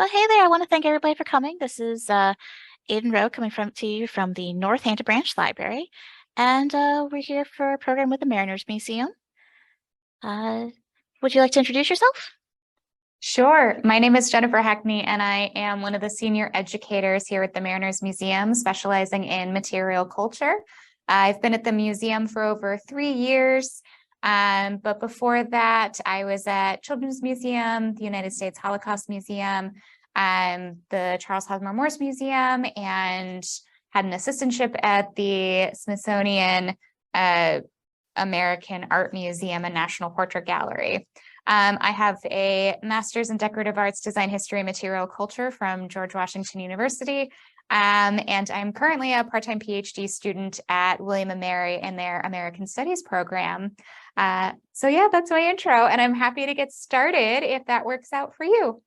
But hey there, I want to thank everybody for coming. This is Aiden Rowe coming to you from the Northampton Branch Library. And we're here for a program with the Mariners Museum. Would you like to introduce yourself? Sure. My name is Jennifer Hacknet, and I am one of the senior educators here at the Mariners Museum, specializing in material culture. I've been at the museum for over 3 years, but before that, I was at Children's Museum, the United States Holocaust Museum, the Charles Hosmer Morse Museum, and had an assistantship at the Smithsonian American Art Museum and National Portrait Gallery. I have a master's in decorative arts, design history, and material culture from George Washington University. And I'm currently a part-time PhD student at William & Mary in their American Studies program. So yeah, that's my intro, and I'm happy to get started if that works out for you.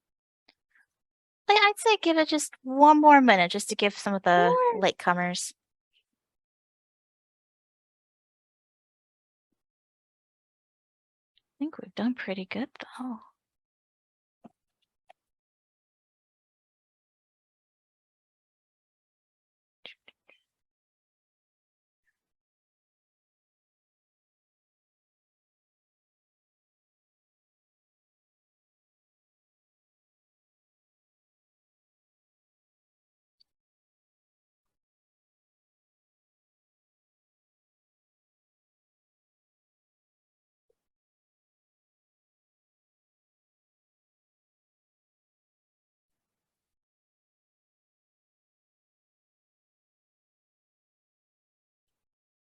I'd say give it just one more minute just to give some of the latecomers. I think we've done pretty good though.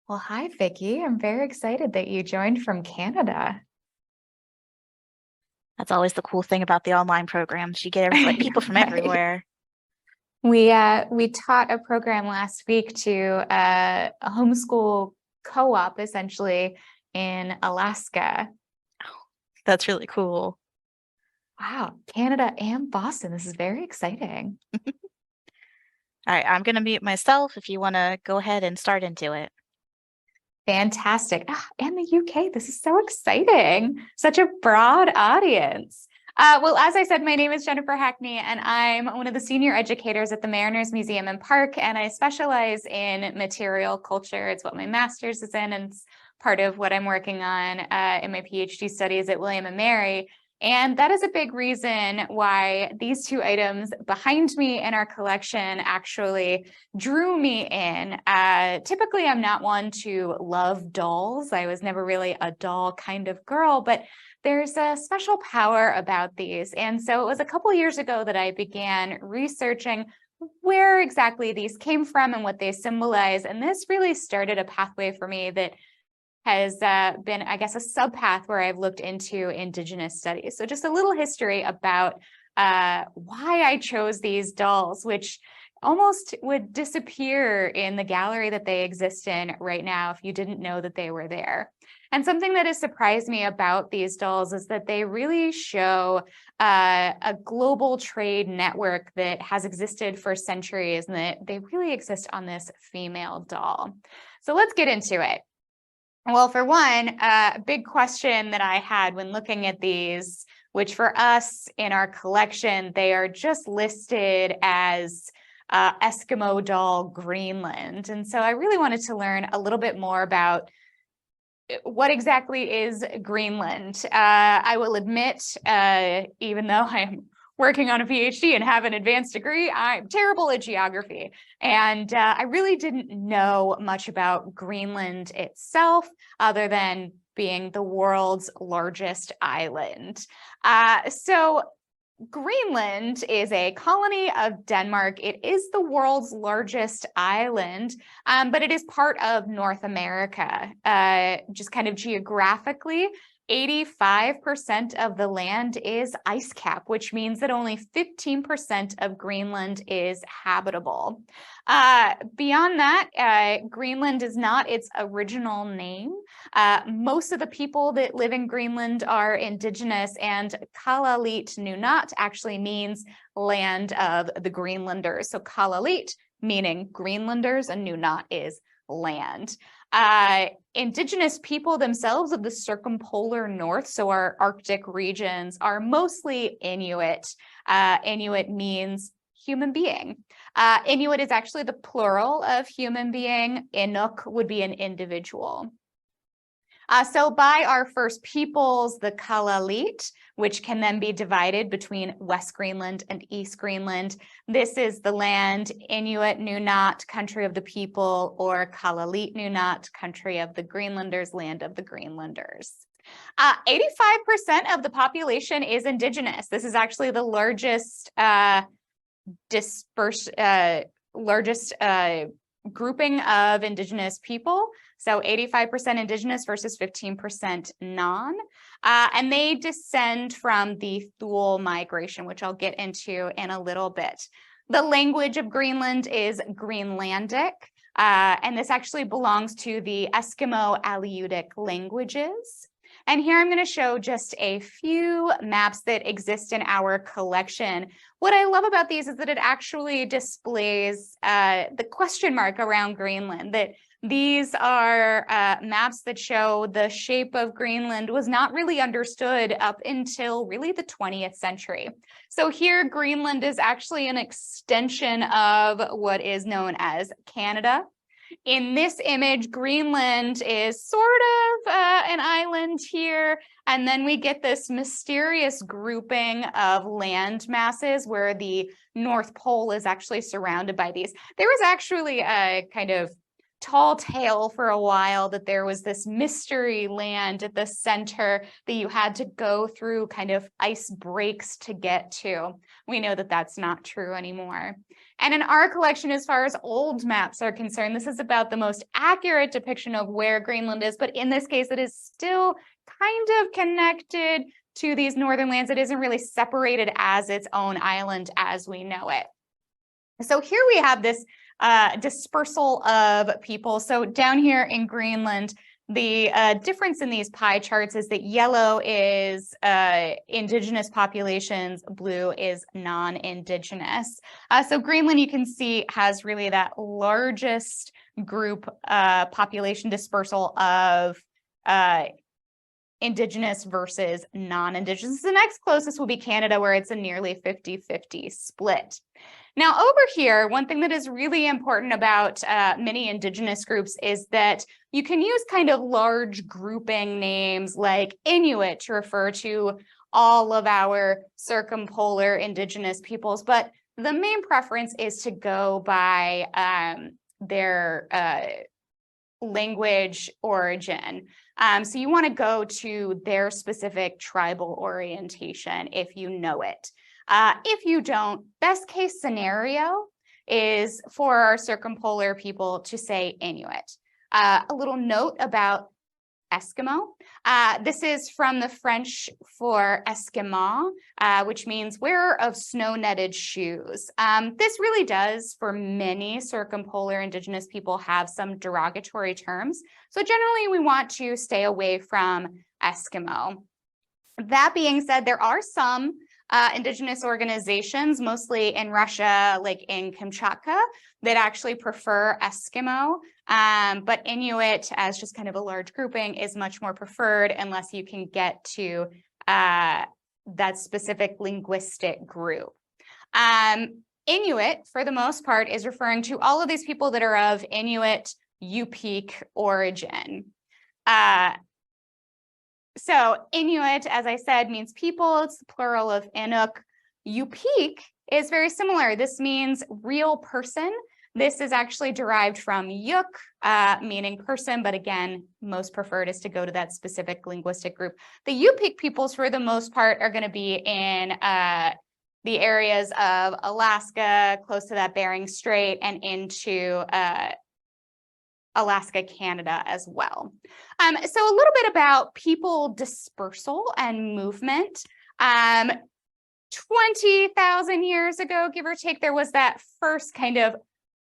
Well, hi, Vicki. I'm very excited that you joined from Canada. That's always the cool thing about the online programs. You get people from everywhere. We taught a program last week to a homeschool co-op, essentially, in Alaska. Oh, that's really cool. Wow, Canada and Boston. This is very exciting. All right, I'm going to mute myself if you want to go ahead and start into it. Fantastic. And the UK. This is so exciting. Such a broad audience. Well, as I said, my name is Jennifer Hacknet, and I'm one of the senior educators at the Mariners Museum and Park, and I specialize in material culture. It's what my master's is in, and it's part of what I'm working on in my PhD studies at William & Mary. And that is a big reason why these two items behind me in our collection actually drew me in. Typically, I'm not one to love dolls. I was never really a doll kind of girl, but there's a special power about these. And so it was a couple years ago that I began researching where exactly these came from and what they symbolize. And this really started a pathway for me that has been, I guess, a subpath where I've looked into indigenous studies. So just a little history about why I chose these dolls, which almost would disappear in the gallery that they exist in right now if you didn't know that they were there. And something that has surprised me about these dolls is that they really show a global trade network that has existed for centuries, and that they really exist on this female doll. So let's get into it. Well, for one, a big question that I had when looking at these, which for us in our collection, they are just listed as Eskimo doll Greenland. And so I really wanted to learn a little bit more about what exactly is Greenland. I will admit, even though I'm working on a PhD and have an advanced degree, I'm terrible at geography. And I really didn't know much about Greenland itself, other than being the world's largest island. So Greenland is a colony of Denmark. It is the world's largest island, but it is part of North America. Just kind of geographically, 85% of the land is ice cap, which means that only 15% of Greenland is habitable. Beyond that, Greenland is not its original name. Most of the people that live in Greenland are indigenous, and Kalaallit Nunaat actually means land of the Greenlanders. So Kalaallit meaning Greenlanders, and Nunaat is land. indigenous people themselves of the circumpolar north, so our Arctic regions, are mostly Inuit. Inuit means human being. Inuit is actually the plural of human being. Inuk would be an individual. So by our first peoples, the Kalaallit, which can then be divided between West Greenland and East Greenland. This is the land Inuit Nunaat, country of the people, or Kalaallit Nunaat, country of the Greenlanders, land of the Greenlanders. 85% of the population is indigenous. This is actually the largest grouping of indigenous people. So 85% indigenous versus 15% non. And they descend from the Thule migration, which I'll get into in a little bit. The language of Greenland is Greenlandic, and this actually belongs to the Eskimo Aleutic languages. And here I'm going to show just a few maps that exist in our collection. What I love about these is that it actually displays the question mark around Greenland, that these are maps that show the shape of Greenland was not really understood up until really the 20th century. So here, Greenland is actually an extension of what is known as Canada. In this image, Greenland is sort of an island here, and then we get this mysterious grouping of land masses where the North Pole is actually surrounded by these. There was actually a kind of tall tale for a while that there was this mystery land at the center that you had to go through kind of ice breaks to get to. We know that that's not true anymore. And in our collection, as far as old maps are concerned, this is about the most accurate depiction of where Greenland is, but in this case, it is still kind of connected to these northern lands. It isn't really separated as its own island as we know it. So here we have this dispersal of people. So down here in Greenland, the difference in these pie charts is that yellow is indigenous populations, blue is non-indigenous. So Greenland, you can see, has really that largest group population dispersal of indigenous versus non-indigenous. The next closest will be Canada, where it's a nearly 50-50 split. Now over here, one thing that is really important about many indigenous groups is that you can use kind of large grouping names like Inuit to refer to all of our circumpolar indigenous peoples, but the main preference is to go by their language origin. So you want to go to their specific tribal orientation if you know it. If you don't, best case scenario is for our circumpolar people to say Inuit. A little note about Eskimo. This is from the French for Eskimo, which means wearer of snow-netted shoes. This really does, for many circumpolar indigenous people, have some derogatory terms. So generally, we want to stay away from Eskimo. That being said, there are some indigenous organizations, mostly in Russia, like in Kamchatka, that actually prefer Eskimo. But Inuit, as just kind of a large grouping, is much more preferred unless you can get to that specific linguistic group. Inuit, for the most part, is referring to all of these people that are of Inuit Yupik origin. So Inuit, as I said, means people. It's the plural of Inuk. Yupik is very similar. This means real person. This is actually derived from Yuk, meaning person, but again, most preferred is to go to that specific linguistic group. The Yupik peoples, for the most part, are going to be in the areas of Alaska, close to that Bering Strait, and into Alaska, Canada as well. So a little bit about people dispersal and movement. 20,000 years ago, give or take, there was that first kind of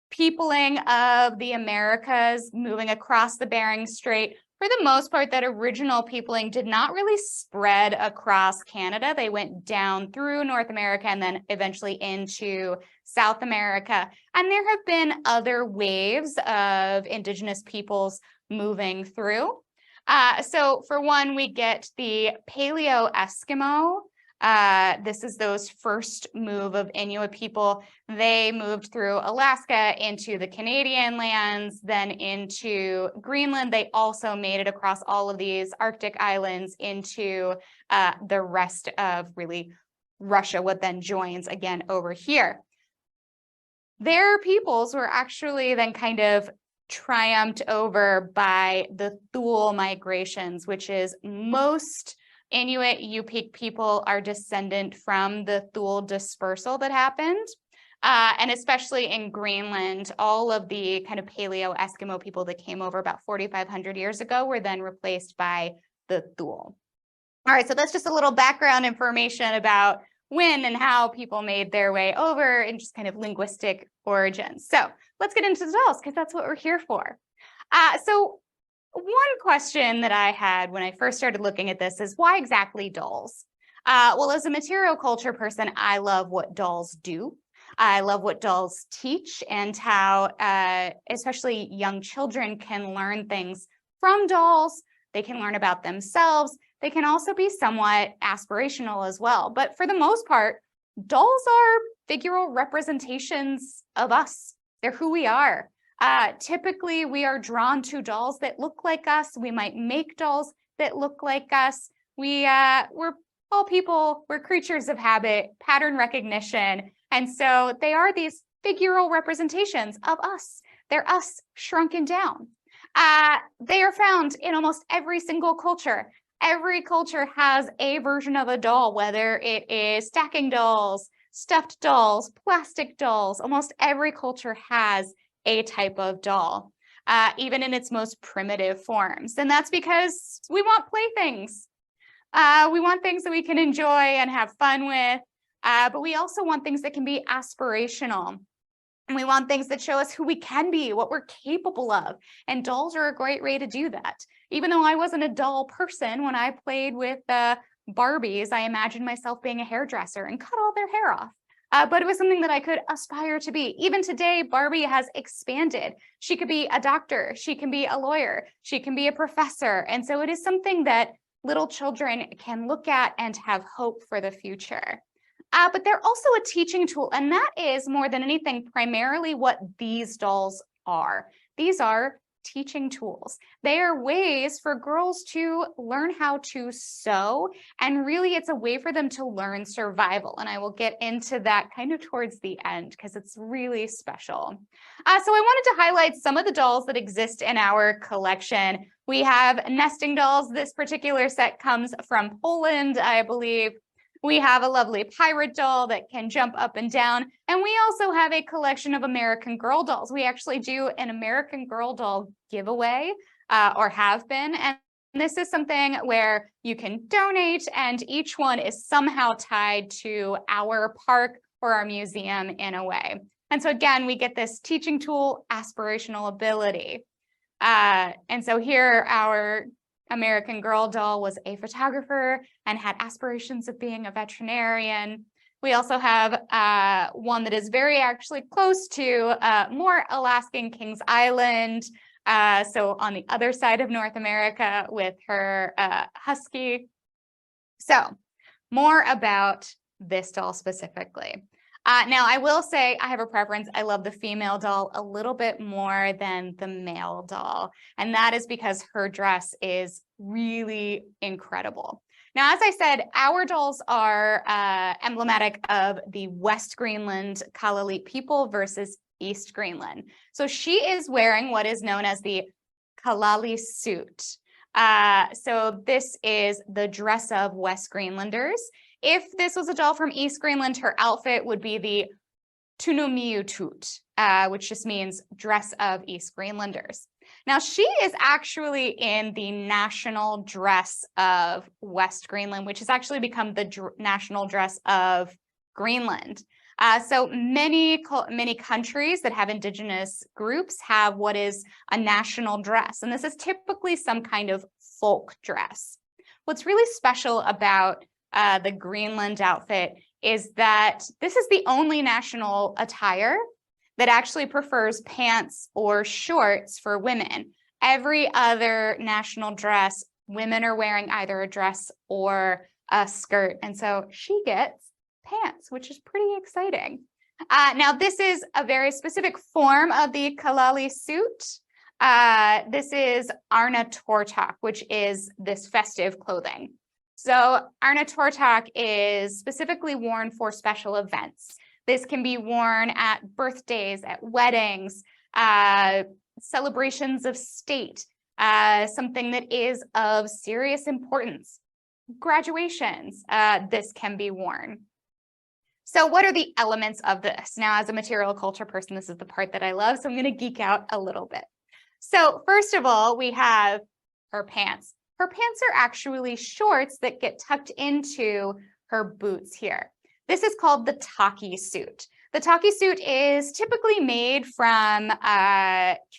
peopling of the Americas moving across the Bering Strait. For the most part, that original peopling did not really spread across Canada. They went down through North America and then eventually into South America. And there have been other waves of indigenous peoples moving through. So for one, we get the Paleo Eskimo. This is those first move of Inuit people. They moved through Alaska into the Canadian lands, then into Greenland. They also made it across all of these Arctic islands into the rest of really Russia, what then joins again over here. Their peoples were actually then kind of triumphed over by the Thule migrations, which is most Inuit Yupik people are descendant from the Thule dispersal that happened. And especially in Greenland, all of the kind of Paleo Eskimo people that came over about 4,500 years ago were then replaced by the Thule. All right, so that's just a little background information about when and how people made their way over and just kind of linguistic origins. So let's get into the dolls because that's what we're here for. So one question that I had when I first started looking at this is why exactly dolls? Well, as a material culture person, I love what dolls do. I love what dolls teach and how especially young children can learn things from dolls. They can learn about themselves. They can also be somewhat aspirational as well. But for the most part, dolls are figural representations of us. They're who we are. Typically, we are drawn to dolls that look like us. We might make dolls that look like us. We're all people. We're creatures of habit, pattern recognition. And so they are these figural representations of us. They're us shrunken down. They are found in almost every single culture. Every culture has a version of a doll, whether it is stacking dolls, stuffed dolls, plastic dolls. Almost every culture has a type of doll, even in its most primitive forms. And that's because we want playthings. We want things that we can enjoy and have fun with, but we also want things that can be aspirational. And we want things that show us who we can be, what we're capable of. And dolls are a great way to do that. Even though I wasn't a doll person, when I played with Barbies, I imagined myself being a hairdresser and cut all their hair off. But it was something that I could aspire to be. Even today, Barbie has expanded. She could be a doctor. She can be a lawyer. She can be a professor. And so it is something that little children can look at and have hope for the future. But they're also a teaching tool, and that is more than anything primarily what these dolls are. These are teaching tools. They are ways for girls to learn how to sew, and really it's a way for them to learn survival. And I will get into that kind of towards the end because it's really special. So I wanted to highlight some of the dolls that exist in our collection. We have nesting dolls. This particular set comes from Poland, I believe. We have a lovely pirate doll that can jump up and down. And we also have a collection of American Girl dolls. We actually do an American Girl doll giveaway, or have been. And this is something where you can donate, and each one is somehow tied to our park or our museum in a way. And so again, we get this teaching tool, aspirational ability. And so here our American Girl doll was a photographer and had aspirations of being a veterinarian. We also have one that is very actually close to more Alaskan Kings Island. So on the other side of North America with her husky. So more about this doll specifically. Now, I will say I have a preference. I love the female doll a little bit more than the male doll. And that is because her dress is really incredible. Now, as I said, our dolls are emblematic of the West Greenland Kalaallit people versus East Greenland. So she is wearing what is known as the Kalaallit suit. So this is the dress of West Greenlanders. If this was a doll from East Greenland, her outfit would be the Tunumiutut, which just means dress of East Greenlanders. Now, she is actually in the national dress of West Greenland, which has actually become the national dress of Greenland. So many countries that have indigenous groups have what is a national dress, and this is typically some kind of folk dress. What's really special about the Greenland outfit is that this is the only national attire that actually prefers pants or shorts for women. Every other national dress, women are wearing either a dress or a skirt. And so she gets pants, which is pretty exciting. Now, this is a very specific form of the Kalaallit suit. This is Arna Tortak, which is this festive clothing. So Arna Tortak is specifically worn for special events. This can be worn at birthdays, at weddings, celebrations of state, something that is of serious importance. Graduations, this can be worn. So what are the elements of this? Now, as a material culture person, this is the part that I love, so I'm going to geek out a little bit. So first of all, we have her pants. Her pants are actually shorts that get tucked into her boots here. This is called the taki suit. The taki suit is typically made from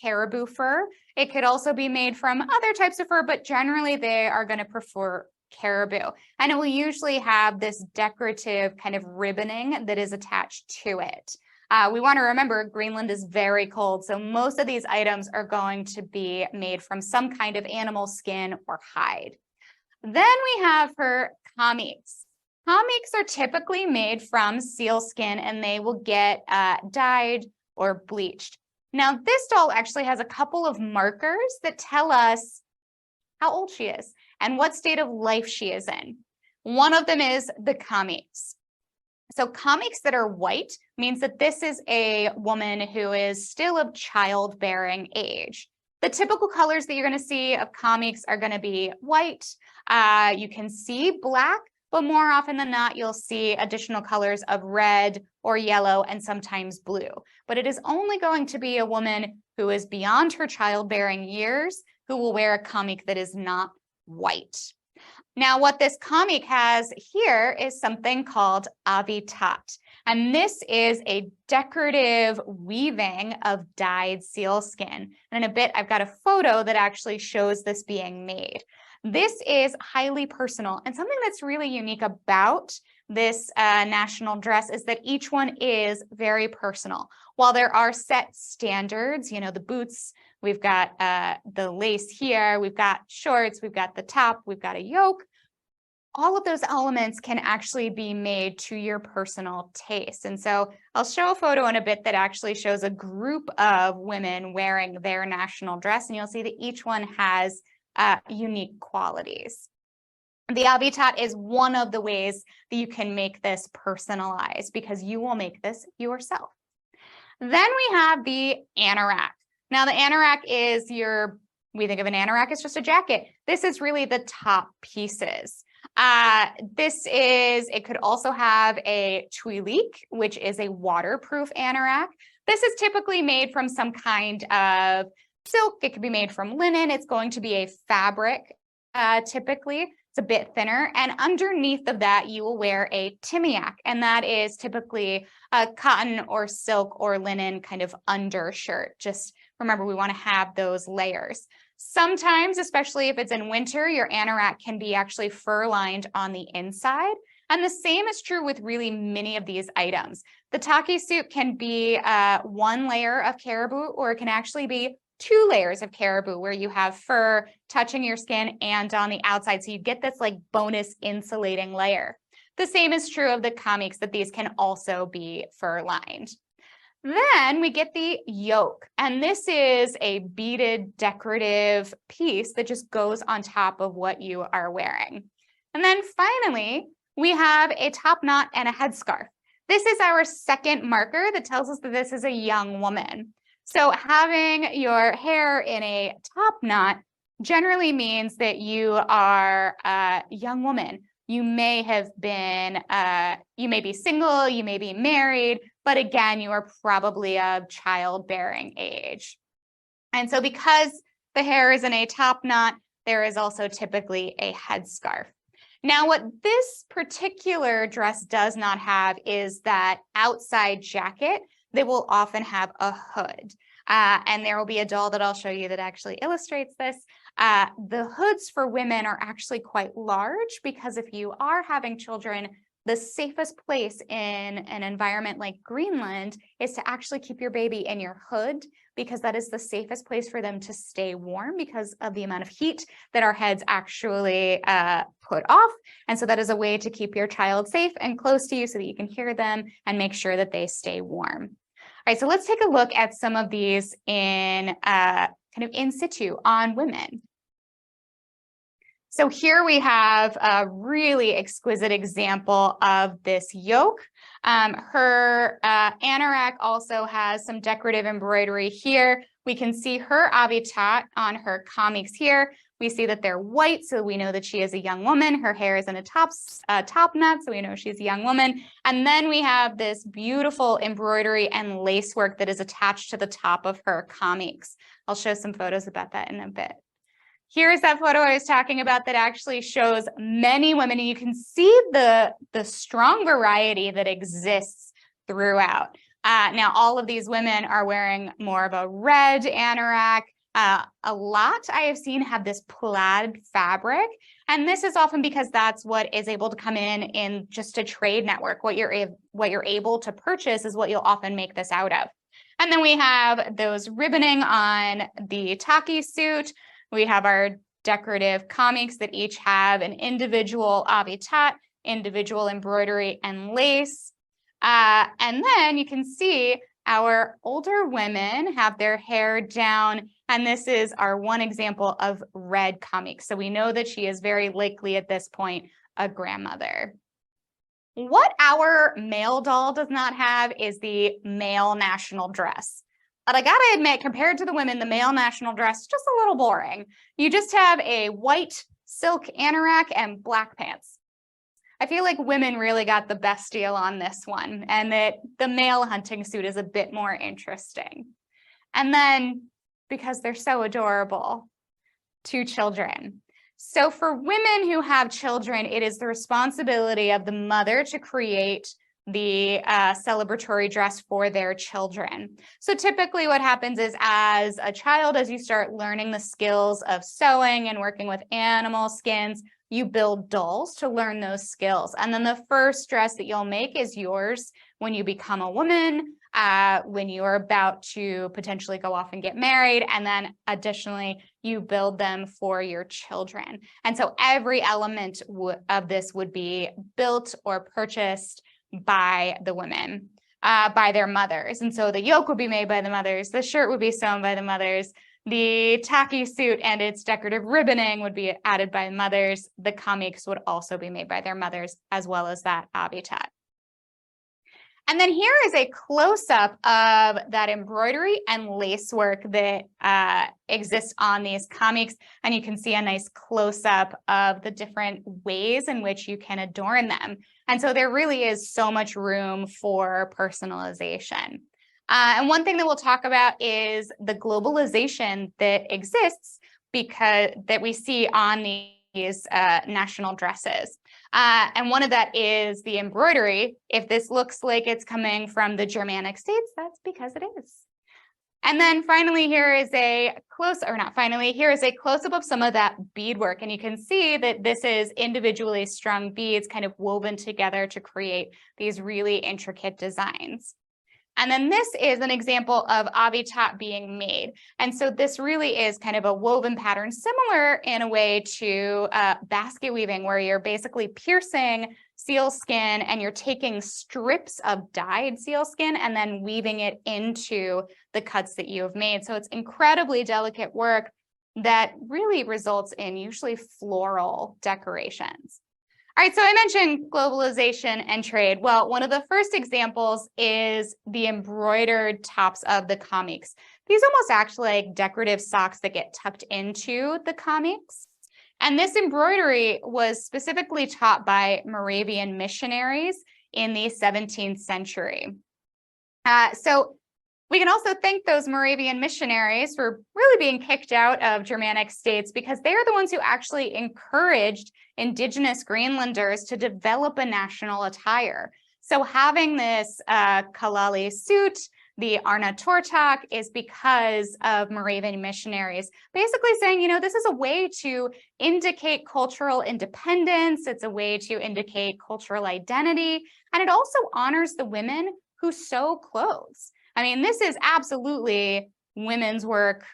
caribou fur. It could also be made from other types of fur, but generally they are going to prefer caribou. And it will usually have this decorative kind of ribboning that is attached to it. We want to remember Greenland is very cold, so most of these items are going to be made from some kind of animal skin or hide. Then we have her kamiks. Kamiks are typically made from seal skin, and they will get dyed or bleached. Now, this doll actually has a couple of markers that tell us how old she is and what state of life she is in. One of them is the kamiks. So kamiks that are white means that this is a woman who is still of childbearing age. The typical colors that you're going to see of kamiks are going to be white. You can see black, but more often than not, you'll see additional colors of red or yellow and sometimes blue. But it is only going to be a woman who is beyond her childbearing years who will wear a kamik that is not white. Now, what this kamik has here is something called avitat. And this is a decorative weaving of dyed sealskin. And in a bit, I've got a photo that actually shows this being made. This is highly personal. And something that's really unique about this national dress is that each one is very personal. While there are set standards, you know, the boots, we've got the lace here, we've got shorts, we've got the top, we've got a yoke. All of those elements can actually be made to your personal taste. And so I'll show a photo in a bit that actually shows a group of women wearing their national dress, and you'll see that each one has unique qualities. The habitat is one of the ways that you can make this personalized because you will make this yourself. Then we have the anorak. Now the anorak is we think of an anorak as just a jacket. This is really the top pieces. It could also have a twilik, which is a waterproof anorak. This is typically made from some kind of silk. It could be made from linen. It's going to be a fabric, typically. It's a bit thinner. And underneath of that, you will wear a timiak. And that is typically a cotton or silk or linen kind of undershirt. Just remember, we want to have those layers. Sometimes, especially if it's in winter, your anorak can be actually fur-lined on the inside. And the same is true with really many of these items. The taki suit can be one layer of caribou, or it can actually be 2 layers of caribou where you have fur touching your skin and on the outside. So you get this like bonus insulating layer. The same is true of the kamiks, that these can also be fur-lined. Then we get the yoke, and this is a beaded decorative piece that just goes on top of what you are wearing. And then finally, we have a top knot and a headscarf. This is our second marker that tells us that this is a young woman. So having your hair in a top knot generally means that you are a young woman. You may have been, you may be single, you may be married, but again, you are probably of childbearing age. And so because the hair is in a top knot, there is also typically a headscarf. Now, what this particular dress does not have is that outside jacket that will often have a hood. And there will be a doll that I'll show you that actually illustrates this. The hoods for women are actually quite large because if you are having children, the safest place in an environment like Greenland is to actually keep your baby in your hood, because that is the safest place for them to stay warm because of the amount of heat that our heads actually put off. And so that is a way to keep your child safe and close to you so that you can hear them and make sure that they stay warm. All right, so let's take a look at some of these in kind of in situ on women. So here we have a really exquisite example of this yoke. Her anorak also has some decorative embroidery here. We can see her habitat on her comics here. We see that they're white, so we know that she is a young woman. Her hair is in a top knot, so we know she's a young woman. And then we have this beautiful embroidery and lace work that is attached to the top of her comics. I'll show some photos about that in a bit. Here's that photo I was talking about that actually shows many women, and you can see the strong variety that exists throughout. Now, all of these women are wearing more of a red anorak. A lot I have seen have this plaid fabric, and this is often because that's what is able to come in just a trade network. What you're able to purchase is what you'll often make this out of. And then we have those ribboning on the taki suit. We have our decorative comics that each have an individual habitat, individual embroidery and lace. And then you can see our older women have their hair down, and this is our one example of red comics. So we know that she is very likely at this point a grandmother. What our male doll does not have is the male national dress. But I gotta admit, compared to the women, the male national dress is just a little boring. You just have a white silk anorak and black pants. I feel like women really got the best deal on this one, and that the male hunting suit is a bit more interesting. And then, because they're so adorable, 2 children. So for women who have children, it is the responsibility of the mother to create the celebratory dress for their children. So typically what happens is, as a child, as you start learning the skills of sewing and working with animal skins, you build dolls to learn those skills. And then the first dress that you'll make is yours when you become a woman, when you're about to potentially go off and get married. And then additionally, you build them for your children. And so every element of this would be built or purchased by the women, by their mothers. And so the yoke would be made by the mothers, the shirt would be sewn by the mothers, the taki suit and its decorative ribboning would be added by mothers, the comics would also be made by their mothers, as well as that habitat. And then here is a close-up of that embroidery and lace work that exists on these comics. And you can see a nice close-up of the different ways in which you can adorn them. And so there really is so much room for personalization. And one thing that we'll talk about is the globalization that exists that we see on these national dresses. And one of that is the embroidery. If this looks like it's coming from the Germanic states, that's because it is. And then finally, here is a close-up of some of that beadwork. And you can see that this is individually strung beads kind of woven together to create these really intricate designs. And then this is an example of habitat being made. And so this really is kind of a woven pattern, similar in a way to basket weaving, where you're basically piercing seal skin and you're taking strips of dyed seal skin and then weaving it into the cuts that you have made. So it's incredibly delicate work that really results in usually floral decorations. All right, so I mentioned globalization and trade. Well, one of the first examples is the embroidered tops of the comics. These almost act like decorative socks that get tucked into the comics. And this embroidery was specifically taught by Moravian missionaries in the 17th century. So we can also thank those Moravian missionaries for really being kicked out of Germanic states, because they are the ones who actually encouraged indigenous Greenlanders to develop a national attire. So having this Kalaallit suit, The Arnatortak is because of Moravian missionaries, basically saying, you know, this is a way to indicate cultural independence. It's a way to indicate cultural identity. And it also honors the women who sew clothes. I mean, this is absolutely women's work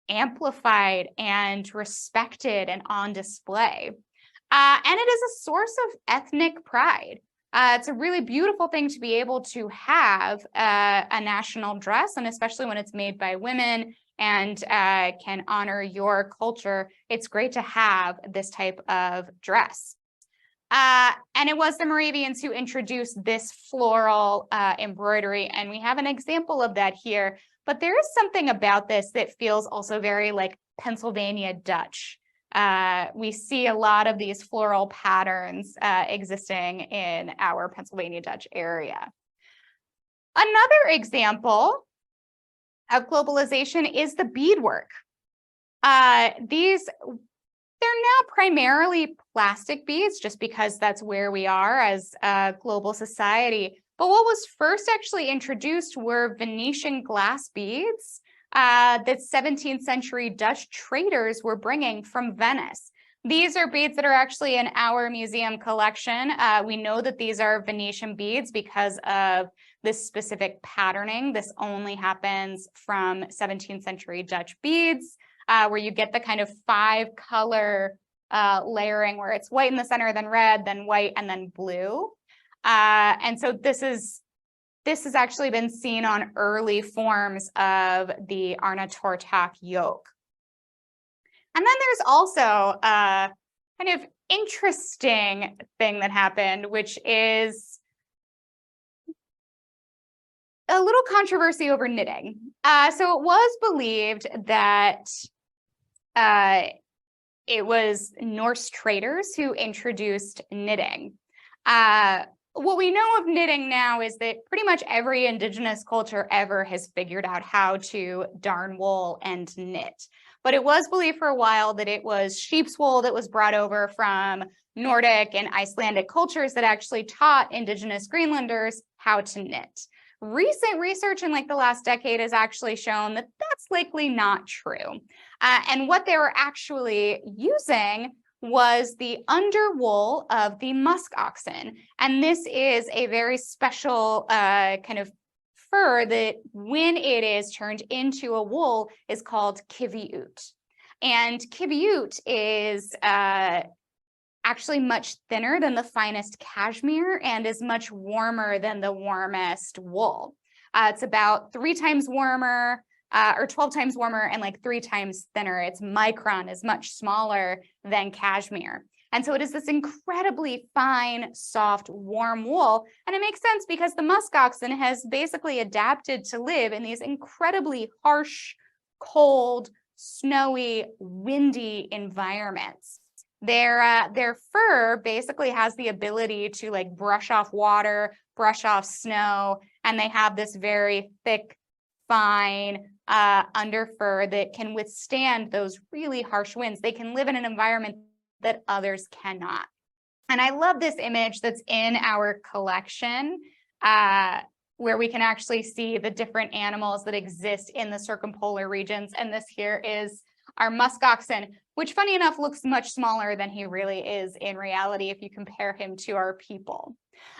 amplified and respected and on display. And it is a source of ethnic pride. It's a really beautiful thing to be able to have a national dress, and especially when it's made by women and can honor your culture. It's great to have this type of dress. And it was the Moravians who introduced this floral embroidery, and we have an example of that here. But there is something about this that feels also very like Pennsylvania Dutch. We see a lot of these floral patterns existing in our Pennsylvania Dutch area. Another example of globalization is the beadwork. They're now primarily plastic beads just because that's where we are as a global society. But what was first actually introduced were Venetian glass beads that 17th century Dutch traders were bringing from Venice. These are beads that are actually in our museum collection. We know that these are Venetian beads because of this specific patterning. This only happens from 17th century Dutch beads, where you get the kind of 5-color layering where it's white in the center, then red, then white, and then blue. And so this has actually been seen on early forms of the Arnatortak yoke. And then there's also a kind of interesting thing that happened, which is a little controversy over knitting. So it was believed that it was Norse traders who introduced knitting. What we know of knitting now is that pretty much every indigenous culture ever has figured out how to darn wool and knit. But it was believed for a while that it was sheep's wool that was brought over from Nordic and Icelandic cultures that actually taught indigenous Greenlanders how to knit. Recent research in like the last decade has actually shown that that's likely not true. And what they were actually using was the underwool of the musk oxen. And this is a very special kind of fur that when it is turned into a wool is called kiviut. And kiviut is actually much thinner than the finest cashmere and is much warmer than the warmest wool. It's about 3 times warmer or 12 times warmer and like 3 times thinner. Its micron is much smaller than cashmere. And so it is this incredibly fine, soft, warm wool. And it makes sense because the musk oxen has basically adapted to live in these incredibly harsh, cold, snowy, windy environments. Their fur basically has the ability to like brush off water, brush off snow, and they have this very thick, fine under fur that can withstand those really harsh winds. They can live in an environment that others cannot. And I love this image that's in our collection, where we can actually see the different animals that exist in the circumpolar regions. And this here is our musk oxen, which funny enough looks much smaller than he really is in reality if you compare him to our people.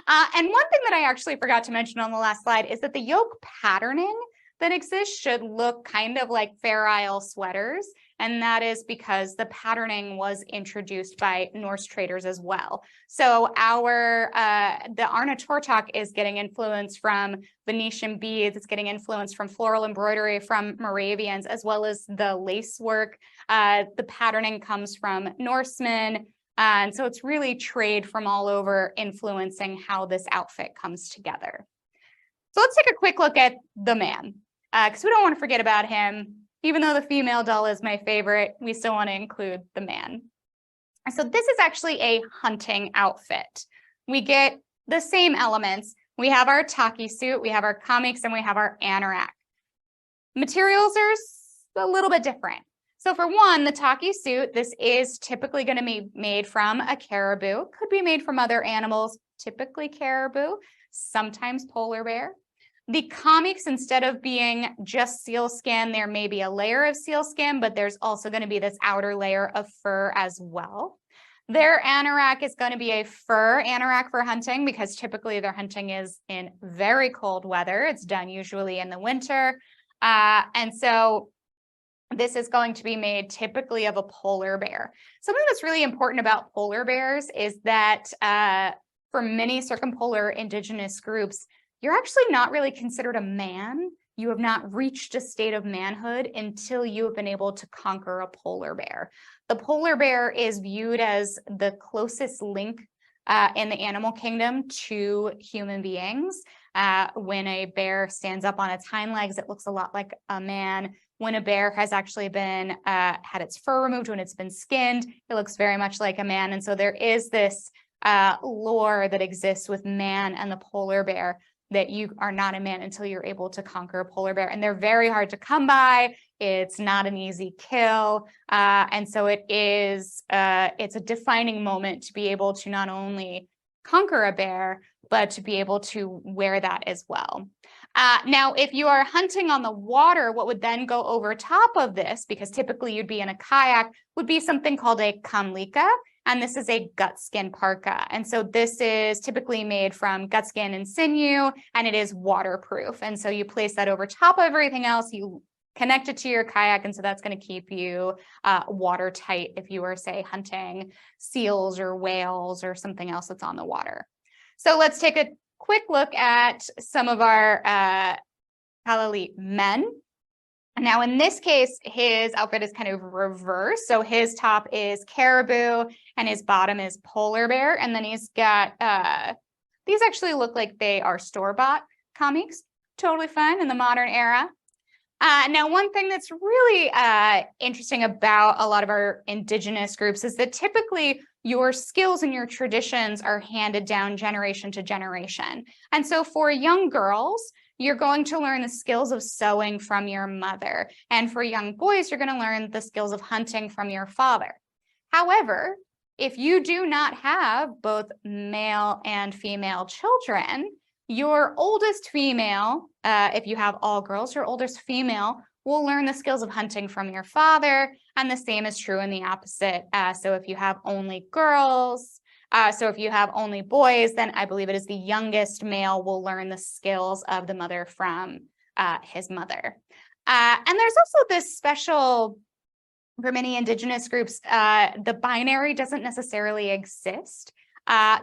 And one thing that I actually forgot to mention on the last slide is that the yoke patterning that exists should look kind of like Fair Isle sweaters. And that is because the patterning was introduced by Norse traders as well. So the Arnatortak is getting influence from Venetian beads. It's getting influence from floral embroidery from Moravians, as well as the lace work. The patterning comes from Norsemen. And so it's really trade from all over influencing how this outfit comes together. So let's take a quick look at the man, because we don't want to forget about him. Even though the female doll is my favorite, we still want to include the man. So this is actually a hunting outfit. We get the same elements. We have our taki suit, we have our kamiks, and we have our anorak. Materials are a little bit different. So for one, the taki suit, this is typically going to be made from a caribou, could be made from other animals, typically caribou, sometimes polar bear. The comics, instead of being just seal skin, there may be a layer of seal skin, but there's also going to be this outer layer of fur as well. Their anorak is going to be a fur anorak for hunting because typically their hunting is in very cold weather. It's done usually in the winter. And so this is going to be made typically of a polar bear. Something that's really important about polar bears is that for many circumpolar indigenous groups, you're actually not really considered a man. You have not reached a state of manhood until you have been able to conquer a polar bear. The polar bear is viewed as the closest link in the animal kingdom to human beings. When a bear stands up on its hind legs, it looks a lot like a man. When a bear has actually been had its fur removed, when it's been skinned, it looks very much like a man. And so there is this lore that exists with man and the polar bear, that you are not a man until you're able to conquer a polar bear. And they're very hard to come by. It's not an easy kill. And so it's a defining moment to be able to not only conquer a bear, but to be able to wear that as well. Now, if you are hunting on the water, what would then go over top of this, because typically you'd be in a kayak, would be something called a kanlika. And this is a gut skin parka. And so this is typically made from gut skin and sinew, and it is waterproof. And so you place that over top of everything else, you connect it to your kayak, and so that's going to keep you watertight if you are, say, hunting seals or whales or something else that's on the water. So let's take a quick look at some of our Kalaallit men. Now, in this case, his outfit is kind of reversed. So his top is caribou and his bottom is polar bear. And then he's got, these actually look like they are store-bought comics. Totally fine in the modern era. Now, one thing that's really interesting about a lot of our indigenous groups is that typically your skills and your traditions are handed down generation to generation. And so for young girls, you're going to learn the skills of sewing from your mother. And for young boys, you're going to learn the skills of hunting from your father. However, if you do not have both male and female children, your oldest female, if you have all girls, your oldest female will learn the skills of hunting from your father. And the same is true in the opposite. So if you have only girls, so if you have only boys, then I believe it is the youngest male will learn the skills of the mother from his mother. And there's also this special, for many indigenous groups, the binary doesn't necessarily exist.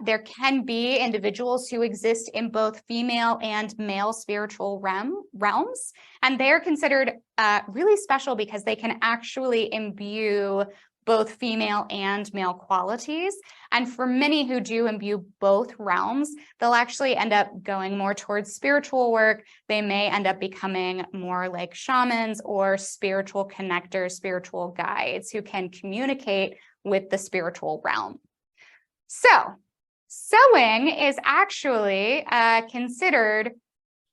There can be individuals who exist in both female and male spiritual realms, and they're considered really special because they can actually imbue both female and male qualities. And for many who do imbue both realms, they'll actually end up going more towards spiritual work. They may end up becoming more like shamans or spiritual connectors, spiritual guides who can communicate with the spiritual realm. So sewing is actually considered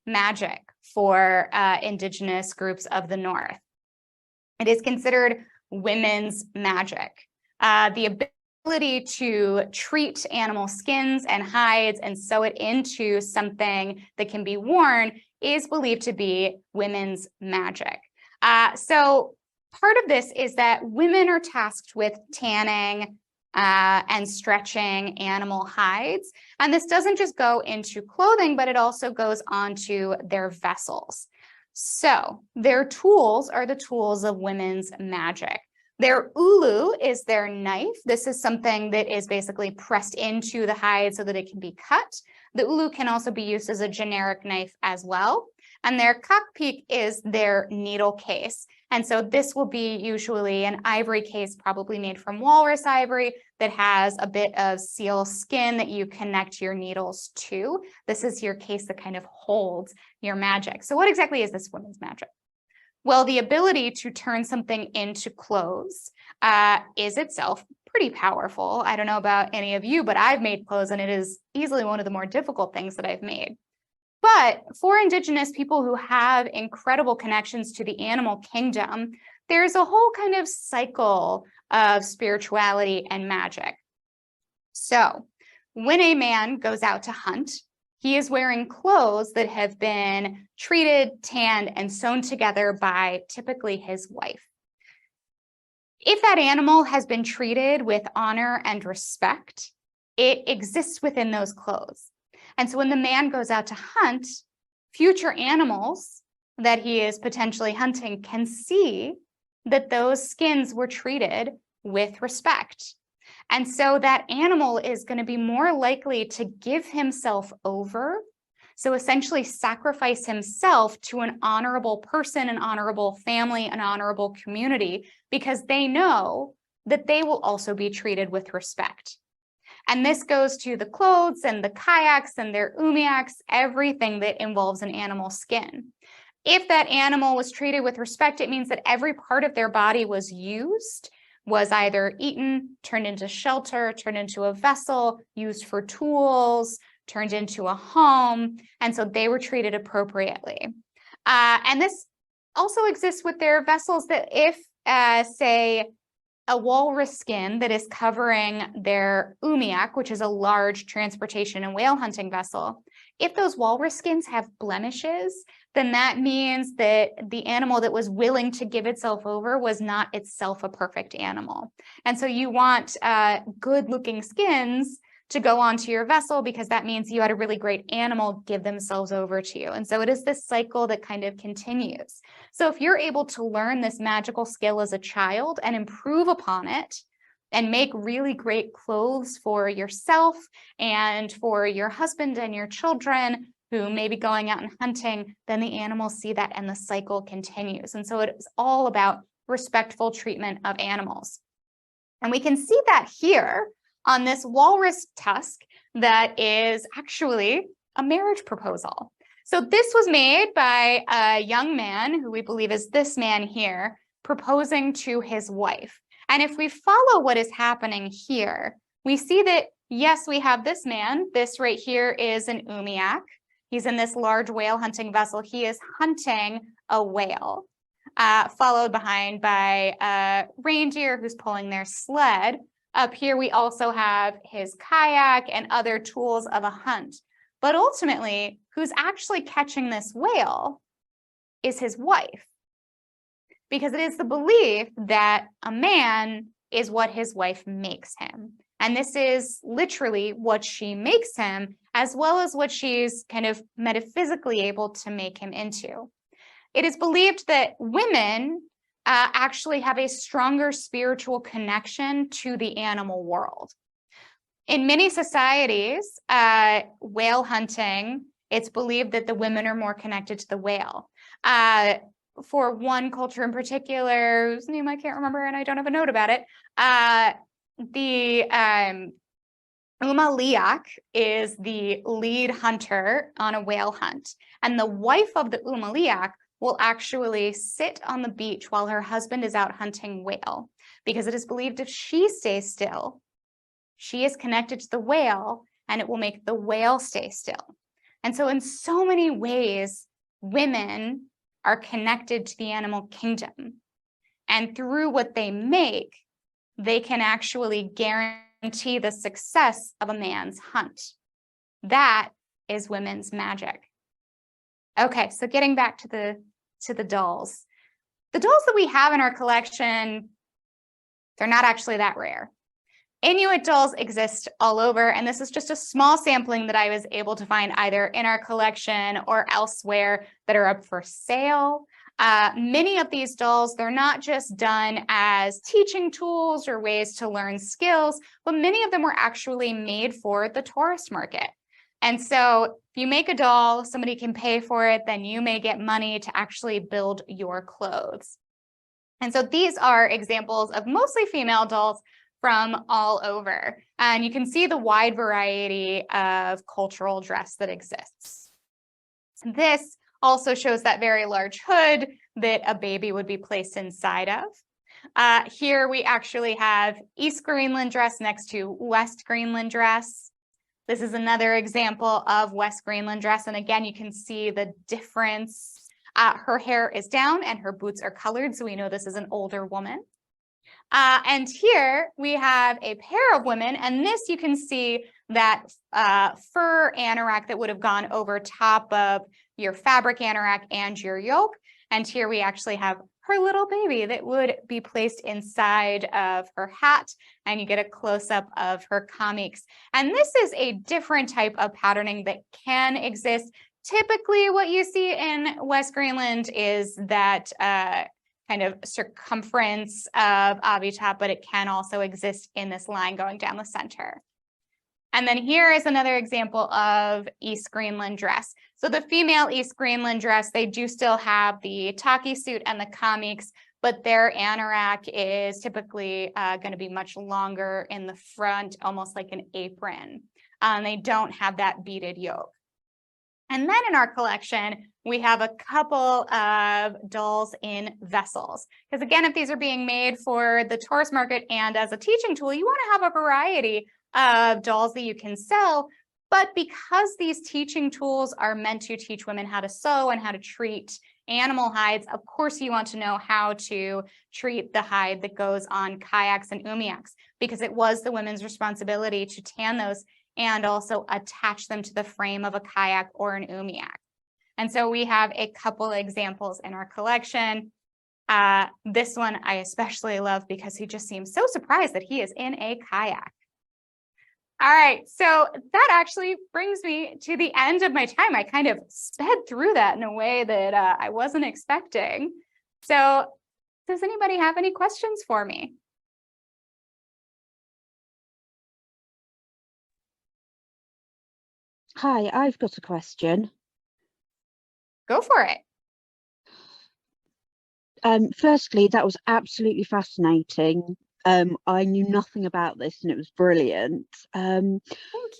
magic for indigenous groups of the North. It is considered women's magic. The ability to treat animal skins and hides and sew it into something that can be worn is believed to be women's magic. So part of this is that women are tasked with tanning and stretching animal hides. And this doesn't just go into clothing, but it also goes onto their vessels. So their tools are the tools of women's magic. Their ulu is their knife. This is something that is basically pressed into the hide so that it can be cut. The ulu can also be used as a generic knife as well. And their kakpik is their needle case. And so this will be usually an ivory case, probably made from walrus ivory, that has a bit of seal skin that you connect your needles to. This is your case that kind of holds your magic. So what exactly is this women's magic? Well, the ability to turn something into clothes is itself pretty powerful. I don't know about any of you, but I've made clothes, and it is easily one of the more difficult things that I've made. But for indigenous people who have incredible connections to the animal kingdom, there's a whole kind of cycle of spirituality and magic. So when a man goes out to hunt, He is wearing clothes that have been treated, tanned, and sewn together by typically his wife. If that animal has been treated with honor and respect, it exists within those clothes. And so when the man goes out to hunt, future animals that he is potentially hunting can see that those skins were treated with respect. And so that animal is going to be more likely to give himself over. So essentially sacrifice himself to an honorable person, an honorable family, an honorable community, because they know that they will also be treated with respect. And this goes to the clothes and the kayaks and their umiaks, everything that involves an animal skin. If that animal was treated with respect, it means that every part of their body was used, was either eaten, turned into shelter, turned into a vessel, used for tools, turned into a home. And so they were treated appropriately. And this also exists with their vessels that if, say, a walrus skin that is covering their umiak, which is a large transportation and whale hunting vessel, if those walrus skins have blemishes, then that means that the animal that was willing to give itself over was not itself a perfect animal. And so you want good-looking skins to go onto your vessel because that means you had a really great animal give themselves over to you. And so it is this cycle that kind of continues. So if you're able to learn this magical skill as a child and improve upon it and make really great clothes for yourself and for your husband and your children who may be going out and hunting, then the animals see that and the cycle continues. And so it's all about respectful treatment of animals. And we can see that here on this walrus tusk that is actually a marriage proposal. So this was made by a young man who we believe is this man here, proposing to his wife. And if we follow what is happening here, we see that, yes, we have this man. This right here is an umiak. He's in this large whale hunting vessel. He is hunting a whale, followed behind by a reindeer who's pulling their sled. Up here, we also have his kayak and other tools of a hunt. But ultimately, who's actually catching this whale is his wife, because it is the belief that a man is what his wife makes him. And this is literally what she makes him, as well as what she's kind of metaphysically able to make him into. It is believed that women actually have a stronger spiritual connection to the animal world. In many societies, whale hunting, it's believed that the women are more connected to the whale. For one culture in particular, whose name I can't remember and I don't have a note about it, the Umaliak is the lead hunter on a whale hunt. And the wife of the Umaliak will actually sit on the beach while her husband is out hunting whale, because it is believed if she stays still, she is connected to the whale and it will make the whale stay still. And so in so many ways, women are connected to the animal kingdom. And through what they make, they can actually guarantee the success of a man's hunt. That is women's magic. Okay, so getting back to the dolls. The dolls that we have in our collection, they're not actually that rare. Inuit dolls exist all over, and this is just a small sampling that I was able to find either in our collection or elsewhere that are up for sale. Many of these dolls, they're not just done as teaching tools or ways to learn skills, but many of them were actually made for the tourist market. And so if you make a doll, somebody can pay for it, then you may get money to actually build your clothes. And so these are examples of mostly female dolls from all over. And you can see the wide variety of cultural dress that exists. This also shows that very large hood that a baby would be placed inside of. Here we actually have East Greenland dress next to West Greenland dress. This is another example of West Greenland dress. And again, you can see the difference. Her hair is down and her boots are colored, so we know this is an older woman. And here we have a pair of women, and this you can see that fur anorak that would have gone over top of your fabric anorak and your yoke. And here we actually have her little baby that would be placed inside of her hat, and you get a close-up of her kamiks. And this is a different type of patterning that can exist. Typically, what you see in West Greenland is that kind of circumference of avitap, but it can also exist in this line going down the center. And then here is another example of East Greenland dress. So the female East Greenland dress, they do still have the taki suit and the kamiks, but their anorak is typically going to be much longer in the front, almost like an apron. They don't have that beaded yoke. And then in our collection, we have a couple of dolls in vessels. Because again, if these are being made for the tourist market and as a teaching tool, you want to have a variety of dolls that you can sell. But because these teaching tools are meant to teach women how to sew and how to treat animal hides, of course you want to know how to treat the hide that goes on kayaks and umiaks, because it was the women's responsibility to tan those and also attach them to the frame of a kayak or an umiak. And so we have a couple examples in our collection. This one I especially love because he just seems so surprised that he is in a kayak. All right, so that actually brings me to the end of my time. I kind of sped through that in a way that I wasn't expecting. So does anybody have any questions for me? Hi, I've got a question. Go for it. Firstly, that was absolutely fascinating. I knew nothing about this and it was brilliant. Thank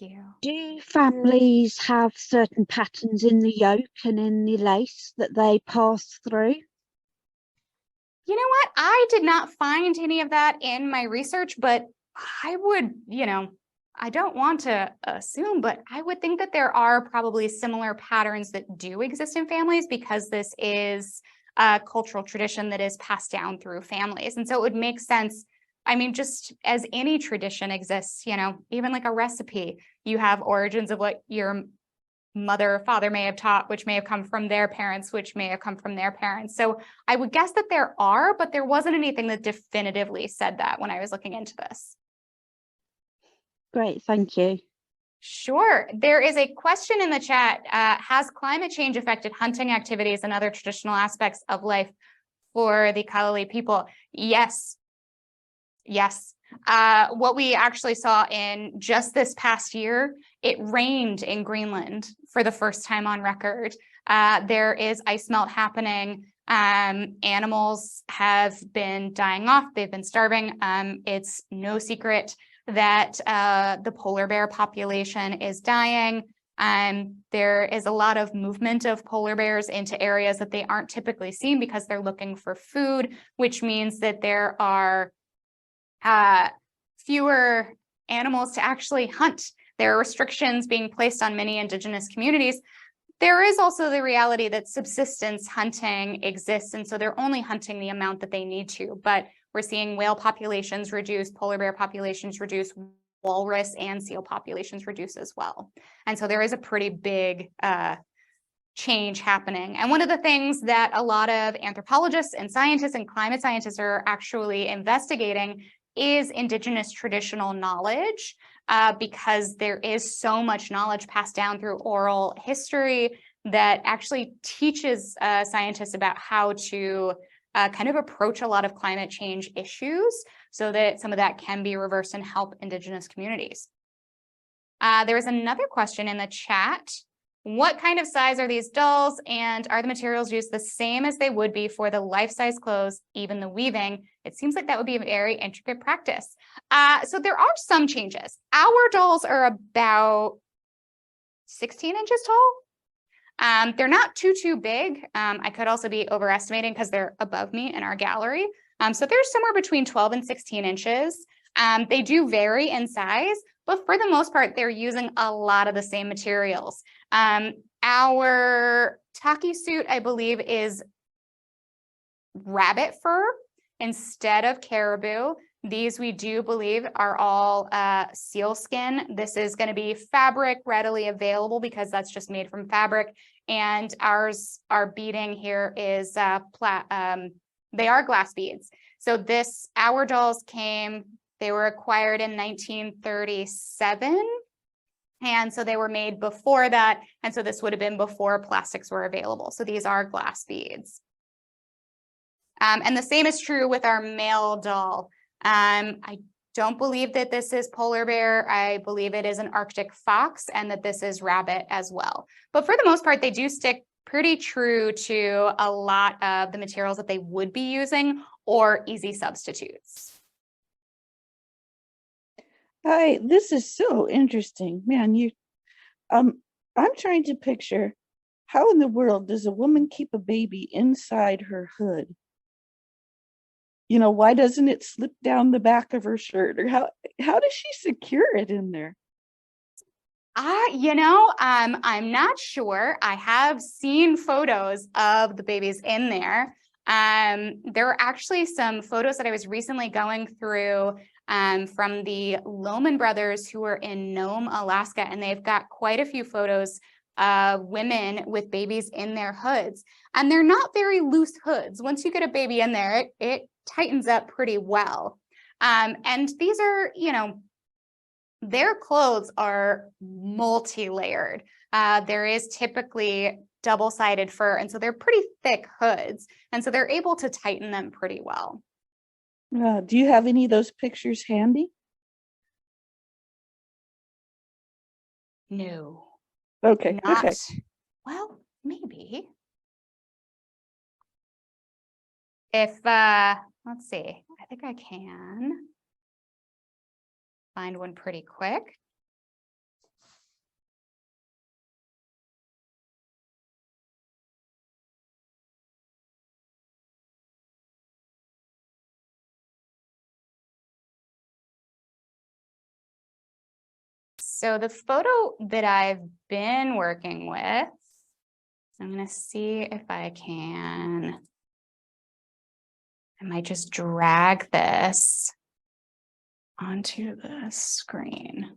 you. Do families have certain patterns in the yoke and in the lace that they pass through? You know what? I did not find any of that in my research, but I would, I don't want to assume, but I would think that there are probably similar patterns that do exist in families because this is a cultural tradition that is passed down through families. And so it would make sense. I mean, just as any tradition exists, even like a recipe, you have origins of what your mother or father may have taught, which may have come from their parents, which may have come from their parents. So I would guess that there are, but there wasn't anything that definitively said that when I was looking into this. Great, thank you. Sure. There is a question in the chat. Has climate change affected hunting activities and other traditional aspects of life for the Kalaallit people? Yes. Yes. What we actually saw in just this past year, it rained in Greenland for the first time on record. There is ice melt happening. Animals have been dying off. They've been starving. It's no secret that the polar bear population is dying. There is a lot of movement of polar bears into areas that they aren't typically seen because they're looking for food, which means that there are fewer animals to actually hunt. There are restrictions being placed on many indigenous communities. There is also the reality that subsistence hunting exists, and so they're only hunting the amount that they need to. But we're seeing whale populations reduce, polar bear populations reduce, walrus and seal populations reduce as well. And so there is a pretty big change happening. And one of the things that a lot of anthropologists and scientists and climate scientists are actually investigating is indigenous traditional knowledge, because there is so much knowledge passed down through oral history that actually teaches scientists about how to kind of approach a lot of climate change issues so that some of that can be reversed and help indigenous communities. There is another question in the chat. What kind of size are these dolls, and are the materials used the same as they would be for the life-size clothes, even the weaving? It seems like that would be a very intricate practice. So there are some changes. Our dolls are about 16 inches tall. They're not too big. I could also be overestimating because they're above me in our gallery. So they're somewhere between 12 and 16 inches. They do vary in size, but for the most part, they're using a lot of the same materials. Our taki suit, I believe, is rabbit fur, instead of caribou. These we do believe are all seal skin. This is going to be fabric readily available because that's just made from fabric. And our beading here is they are glass beads. So our dolls they were acquired in 1937. And so they were made before that. And so this would have been before plastics were available. So these are glass beads. And the same is true with our male doll. I don't believe that this is polar bear. I believe it is an Arctic fox and that this is rabbit as well. But for the most part, they do stick pretty true to a lot of the materials that they would be using or easy substitutes. Hi, this is so interesting. Man, I'm trying to picture how in the world does a woman keep a baby inside her hood? You know, why doesn't it slip down the back of her shirt? Or how does she secure it in there? I'm not sure. I have seen photos of the babies in there. There were actually some photos that I was recently going through from the Lohman brothers who were in Nome, Alaska, and they've got quite a few photos of women with babies in their hoods. And they're not very loose hoods. Once you get a baby in there, it tightens up pretty well. And these are, their clothes are multi-layered. There is typically double-sided fur, and so they're pretty thick hoods. And so they're able to tighten them pretty well. Do you have any of those pictures handy? No. Okay. Not, okay. well, maybe. If, let's see, I think I can find one pretty quick. So the photo that I've been working with, I'm going to see if I might just drag this onto the screen.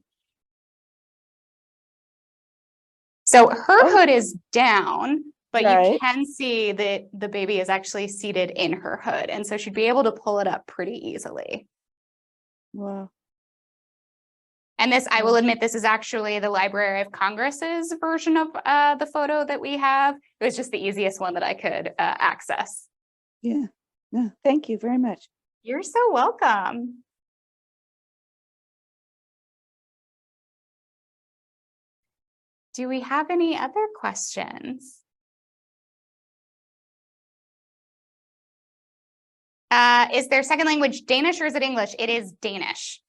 So her hood is down, but Right. you can see that the baby is actually seated in her hood. And so she'd be able to pull it up pretty easily. Wow. And this, I will admit, this is actually the Library of Congress's version of the photo that we have. It was just the easiest one that I could access. Yeah. No, thank you very much. You're so welcome. Do we have any other questions? Is their second language Danish or is it English? It is Danish.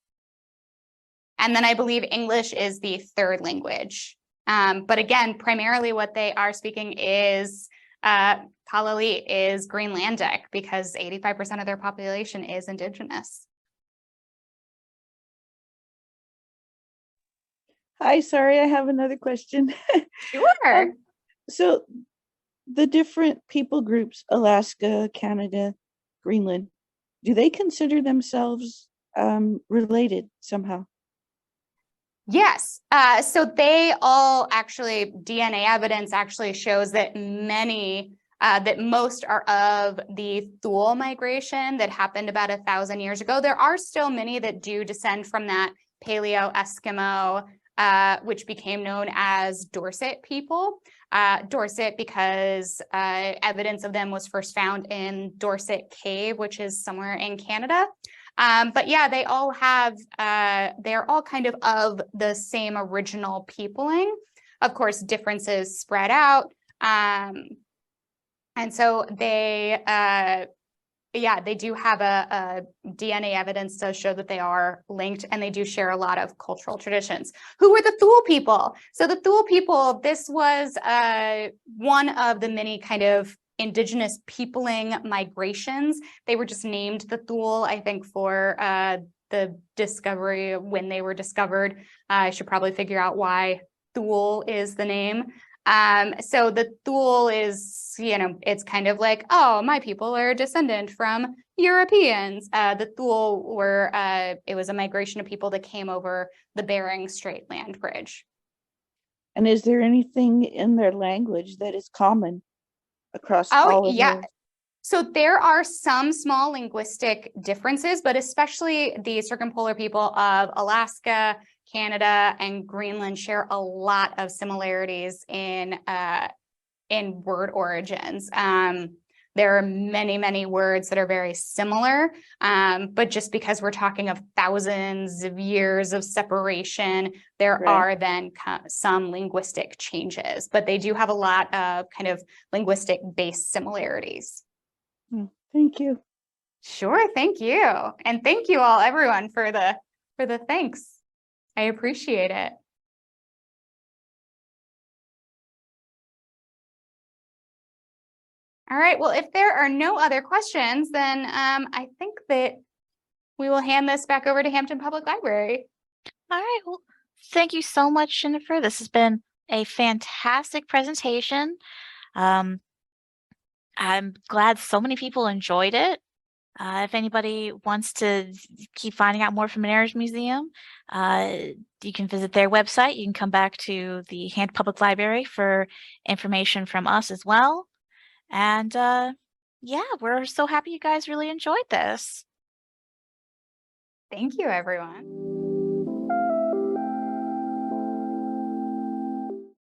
And then I believe English is the third language. But again, primarily what they are speaking is Kalaallit is Greenlandic because 85% of their population is indigenous. Hi, sorry, I have another question. Sure. So the different people groups, Alaska, Canada, Greenland, do they consider themselves related somehow? Yes. So they all actually, DNA evidence actually shows that most are of the Thule migration that happened about 1,000 years ago. There are still many that do descend from that Paleo-Eskimo, which became known as Dorset people. Dorset because evidence of them was first found in Dorset Cave, which is somewhere in Canada. But yeah, they all have, they're all kind of the same original peopling. Of course, differences spread out. And so they, they do have a DNA evidence to show that they are linked, and they do share a lot of cultural traditions. Who were the Thule people? So the Thule people, this was one of the many kind of indigenous peopling migrations. They were just named the Thule, I think, for the discovery when they were discovered. I should probably figure out why Thule is the name. So the Thule is, it's kind of like, oh, my people are a descendant from Europeans. The Thule were, it was a migration of people that came over the Bering Strait land bridge. And is there anything in their language that is common across all of yeah. those? So there are some small linguistic differences, but especially the circumpolar people of Alaska, Canada, and Greenland share a lot of similarities in word origins. There are many, many words that are very similar, but just because we're talking of thousands of years of separation, there Right. are then some linguistic changes, but they do have a lot of kind of linguistic based similarities. Thank you. Sure, thank you. And thank you all, everyone, for the thanks. I appreciate it. All right, well, if there are no other questions, then I think that we will hand this back over to Hampton Public Library. All right. Well, thank you so much, Jennifer. This has been a fantastic presentation. I'm glad so many people enjoyed it. If anybody wants to keep finding out more from Mariners Museum, you can visit their website. You can come back to the Hampton Public Library for information from us as well. And yeah, we're so happy you guys really enjoyed this. Thank you, everyone.